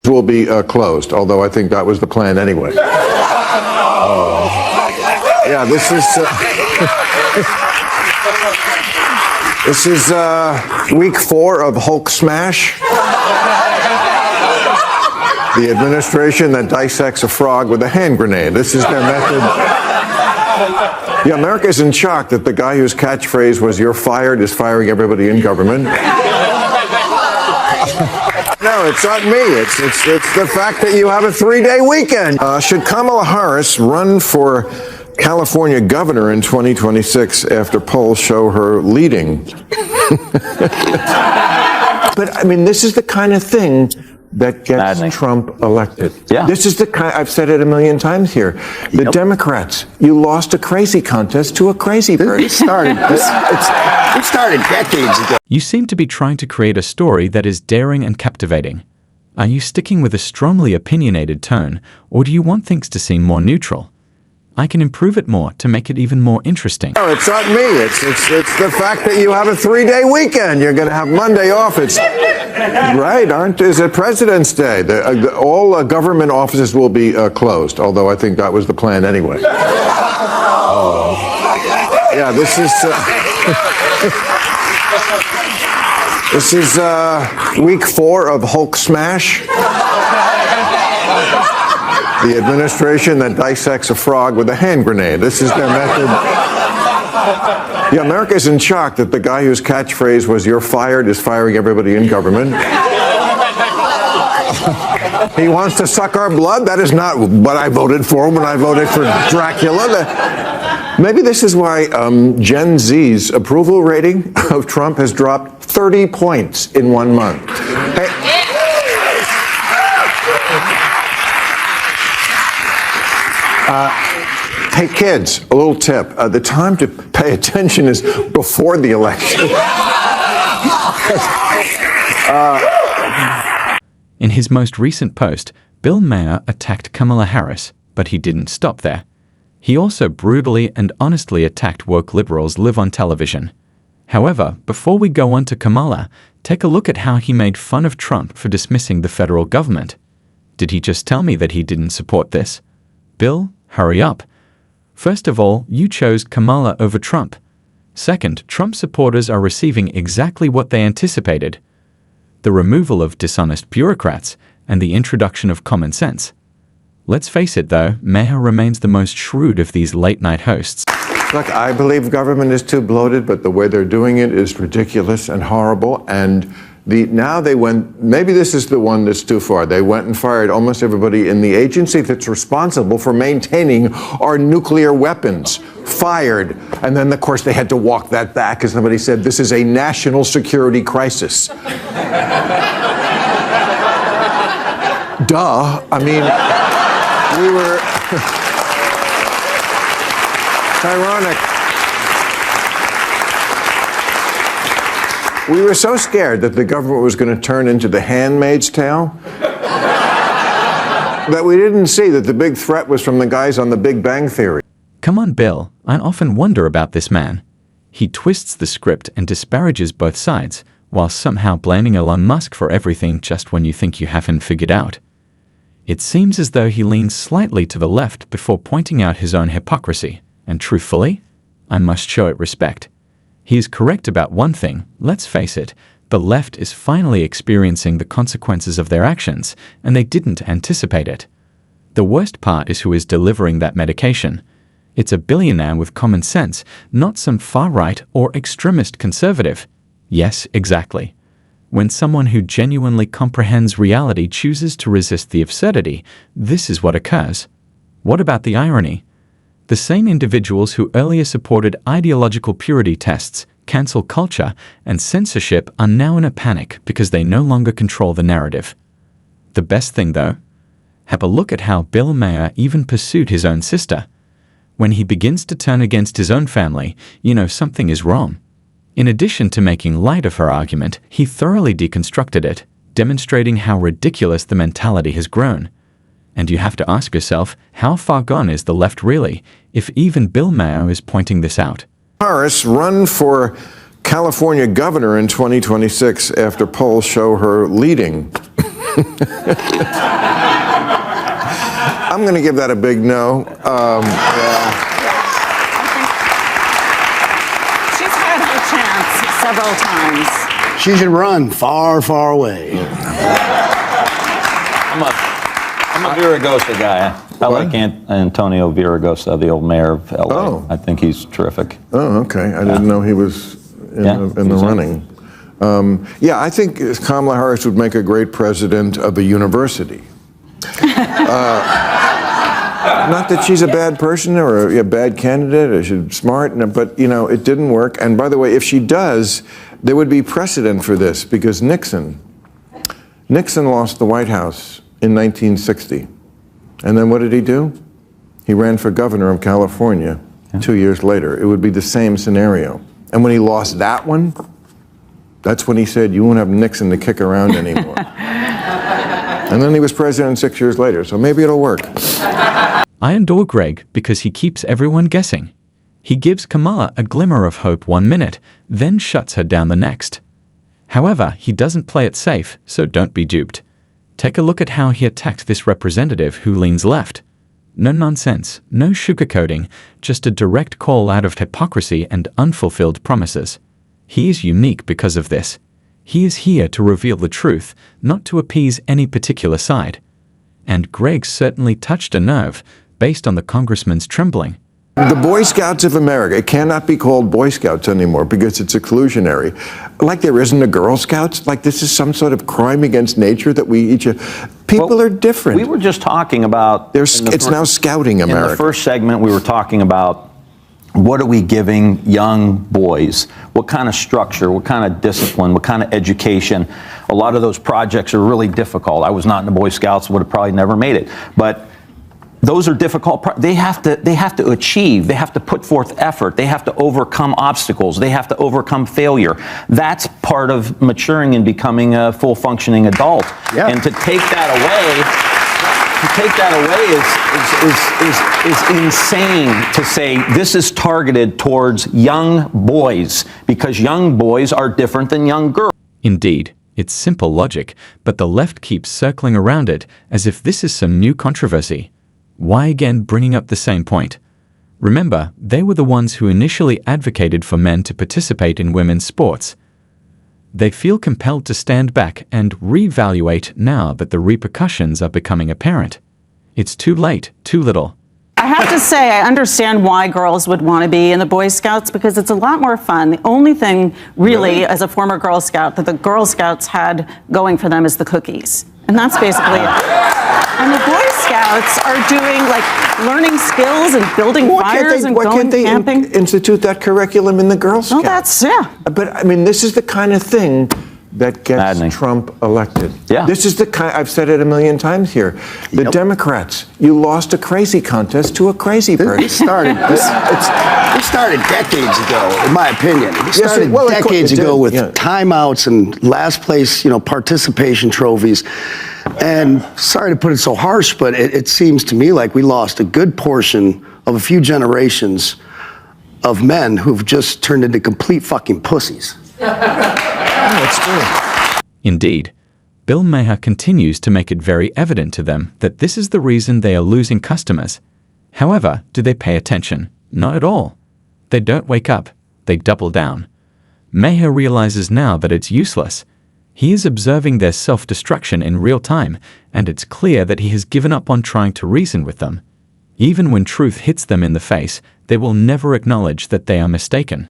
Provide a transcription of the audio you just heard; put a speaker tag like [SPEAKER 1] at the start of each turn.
[SPEAKER 1] will be closed, although I think that was the plan anyway. Yeah, this is week 4 of Hulk Smash. The administration that dissects a frog with a hand grenade. This is their method. Yeah, America's in shock that the guy whose catchphrase was "you're fired" is firing everybody in government. No, it's not me. It's the fact that you have a 3-day weekend. Should Kamala Harris run for California governor in 2026 after polls show her leading? But, I mean, this is the kind of thing that gets Trump elected.
[SPEAKER 2] Yeah.
[SPEAKER 1] This is the kind, I've said it a million times here. The Democrats, you lost a crazy contest to a crazy person.
[SPEAKER 3] It started decades ago.
[SPEAKER 4] You seem to be trying to create a story that is daring and captivating. Are you sticking with a strongly opinionated tone, or do you want things to seem more neutral? I can improve it more to make it even more interesting.
[SPEAKER 1] No, it's not me. It's the fact that you have a 3-day weekend. You're going to have Monday off. It's right, is it President's Day? All government offices will be closed, although I think that was the plan anyway. Yeah, this is week 4 of Hulk Smash. The administration that dissects a frog with a hand grenade. This is their method. Yeah, America's in shock that the guy whose catchphrase was "you're fired" is firing everybody in government. He wants to suck our blood. That is not what I voted for when I voted for Dracula. Maybe this is why Gen Z's approval rating of Trump has dropped 30 points in 1 month. Hey kids, a little tip. The time to pay attention is before the election.
[SPEAKER 4] In his most recent post, Bill Maher attacked Kamala Harris, but he didn't stop there. He also brutally and honestly attacked woke liberals live on television. However, before we go on to Kamala, take a look at how he made fun of Trump for dismissing the federal government. Did he just tell me that he didn't support this? Bill, hurry up. First of all, you chose Kamala over Trump. Second, Trump supporters are receiving exactly what they anticipated: the removal of dishonest bureaucrats and the introduction of common sense. Let's face it though, Maher remains the most shrewd of these late-night hosts.
[SPEAKER 1] Look, I believe government is too bloated, but the way they're doing it is ridiculous and horrible. And now they went, maybe this is the one that's too far. They went and fired almost everybody in the agency that's responsible for maintaining our nuclear weapons. Fired. And then, of course, they had to walk that back because somebody said this is a national security crisis. Duh. I mean, we were... It's ironic. We were so scared that the government was going to turn into The Handmaid's Tale that we didn't see that the big threat was from the guys on The Big Bang Theory.
[SPEAKER 4] Come on, Bill. I often wonder about this man. He twists the script and disparages both sides, while somehow blaming Elon Musk for everything just when you think you have him figured out. It seems as though he leans slightly to the left before pointing out his own hypocrisy, and truthfully, I must show it respect. He is correct about one thing. Let's face it, the left is finally experiencing the consequences of their actions, and they didn't anticipate it. The worst part is who is delivering that medication. It's a billionaire with common sense, not some far-right or extremist conservative. Yes, exactly. When someone who genuinely comprehends reality chooses to resist the absurdity, this is what occurs. What about the irony? The same individuals who earlier supported ideological purity tests, cancel culture, and censorship are now in a panic because they no longer control the narrative. The best thing, though? Have a look at how Bill Maher even pursued his own sister. When he begins to turn against his own family, you know something is wrong. In addition to making light of her argument, he thoroughly deconstructed it, demonstrating how ridiculous the mentality has grown. And you have to ask yourself, how far gone is the left really, if even Bill Maher is pointing this out?
[SPEAKER 1] Harris run for California governor in 2026 after polls show her leading. I'm going to give that a big no.
[SPEAKER 2] She's had her chance several times.
[SPEAKER 3] She should run far, far away.
[SPEAKER 5] I'm a Viragosa guy. I like Antonio Viragosa, the old mayor of LA.
[SPEAKER 1] Oh.
[SPEAKER 5] I think he's terrific.
[SPEAKER 1] Oh, okay. I didn't know he was in the running. Yeah, I think Kamala Harris would make a great president of a university. Not that she's a bad person or a bad candidate or she's smart, but it didn't work. And by the way, if she does, there would be precedent for this because Nixon lost the White House in 1960. And then what did he do? He ran for governor of California 2 years later. It would be the same scenario. And when he lost that one, that's when he said, you won't have Nixon to kick around anymore. And then he was president 6 years later, so maybe it'll work.
[SPEAKER 4] I adore Greg because he keeps everyone guessing. He gives Kamala a glimmer of hope 1 minute, then shuts her down the next. However, he doesn't play it safe, so don't be duped. Take a look at how he attacked this representative who leans left. No nonsense, no sugarcoating, just a direct call out of hypocrisy and unfulfilled promises. He is unique because of this. He is here to reveal the truth, not to appease any particular side. And Greg certainly touched a nerve, based on the congressman's trembling.
[SPEAKER 1] The Boy Scouts of America, it cannot be called Boy Scouts anymore because it's exclusionary. Like there isn't a Girl Scouts, like this is some sort of crime against nature that we each... People are different.
[SPEAKER 5] We were just talking about...
[SPEAKER 1] It's now Scouting America.
[SPEAKER 5] In the first segment, we were talking about what are we giving young boys? What kind of structure, what kind of discipline, what kind of education? A lot of those projects are really difficult. I was not in the Boy Scouts, would have probably never made it. But those are difficult. They have to achieve. They have to put forth effort. They have to overcome obstacles. They have to overcome failure. That's part of maturing and becoming a full functioning adult.
[SPEAKER 3] Yeah.
[SPEAKER 5] And to take that away is insane. To say this is targeted towards young boys because young boys are different than young girls.
[SPEAKER 4] Indeed, it's simple logic, but the left keeps circling around it as if this is some new controversy. Why again bringing up the same point? Remember, they were the ones who initially advocated for men to participate in women's sports. They feel compelled to stand back and reevaluate now that the repercussions are becoming apparent. It's too late, too little.
[SPEAKER 2] I have to say, I understand why girls would want to be in the Boy Scouts because it's a lot more fun. The only thing really, as a former Girl Scout, that the Girl Scouts had going for them is the cookies. And that's basically it. And the Boy Scouts are doing like learning skills and building fires and going camping.
[SPEAKER 1] Why can't they institute that curriculum in the Girl Scouts?
[SPEAKER 2] No, that's, yeah.
[SPEAKER 1] But I mean, this is the kind of thing that gets
[SPEAKER 5] Maddening.
[SPEAKER 1] Trump elected.
[SPEAKER 5] Yeah.
[SPEAKER 1] This is the kind, I've said it a million times here. The Democrats, you lost a crazy contest to a crazy person.
[SPEAKER 3] This started decades ago, in my opinion. It started
[SPEAKER 1] well,
[SPEAKER 3] decades ago with
[SPEAKER 1] yeah.
[SPEAKER 3] timeouts and last place, participation trophies. And sorry to put it so harsh, but it seems to me like we lost a good portion of a few generations of men who've just turned into complete fucking pussies.
[SPEAKER 1] That's true.
[SPEAKER 4] Indeed, Bill Maher continues to make it very evident to them that this is the reason they are losing customers. However, do they pay attention? Not at all. They don't wake up. They double down. Maher realizes now that it's useless. He is observing their self-destruction in real time, and it's clear that he has given up on trying to reason with them. Even when truth hits them in the face, they will never acknowledge that they are mistaken.